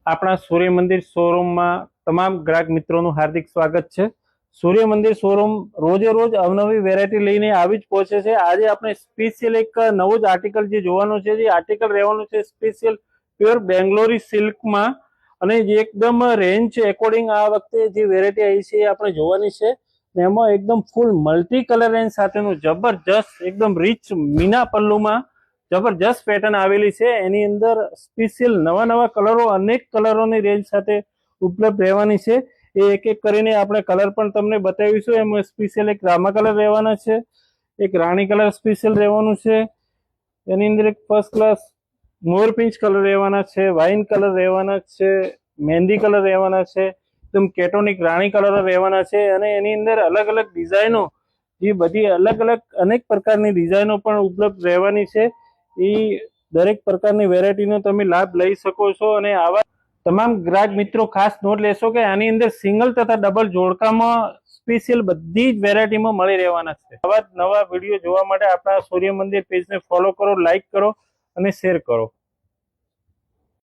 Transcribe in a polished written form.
આપણા સૂર્ય મંદિર શોરૂમમાં તમામ ગ્રાહક મિત્રોનું હાર્દિક સ્વાગત છે। સૂર્ય મંદિર શોરૂમ રોજે રોજ અવનવી વેરાયટી લઈને આવી જ પહોંચે છે। આજે આપણે સ્પેશિયલ એક નવો જ આર્ટિકલ જે જોવાનું છે, જે આર્ટિકલ રહેવાનું છે સ્પેશિયલ પ્યોર બેંગ્લોરી સિલ્કમાં, અને જે એકદમ રેન્જ એકોર્ડિંગ આ વખતે જે વેરાયટી આવી છે એ આપણે જોવાની છે। એમાં એકદમ ફૂલ મલ્ટી કલર રેન્જ સાથેનું જબરજસ્ત એકદમ રીચ મીના પલ્લુમાં જબરજસ્ત પેટર્ન આવેલી છે। એની અંદર સ્પેશિયલ નવા નવા કલરો, અનેક કલરોની રેન્જ સાથે ઉપલબ્ધ રહેવાની છે। એ એક એક કરીને આપણે કલર પણ તમને બતાવીશું। એમાં સ્પેશિયલ એક રામા કલર રહેવાના છે, એક રાણી કલર સ્પેશિયલ રહેવાનું છે, એની અંદર એક ફર્સ્ટ ક્લાસ મોરપીંચ કલર રહેવાના છે, વાઇન કલર રહેવાના છે, મહેંદી કલર રહેવાના છે, એકદમ કેટોનિક રાણી કલર રહેવાના છે, અને એની અંદર અલગ અલગ ડિઝાઇનો, જે બધી અલગ અલગ અનેક પ્રકારની ડિઝાઇનો પણ ઉપલબ્ધ રહેવાની છે। એ દરેક પ્રકારની વેરાયટીનો તમે લાભ લઈ શકો છો। અને આવા તમામ ગ્રાહક મિત્રો ખાસ નોટ લેશો કે આની અંદર સિંગલ તથા ડબલ જોડકામાં સ્પેશિયલ બધી જ વેરાયટીમાં મળી રહેવાના છે। આવા જ નવા વિડીયો જોવા માટે આપણા સૂર્ય મંદિર પેજને ફોલો કરો, લાઈક કરો અને શેર કરો।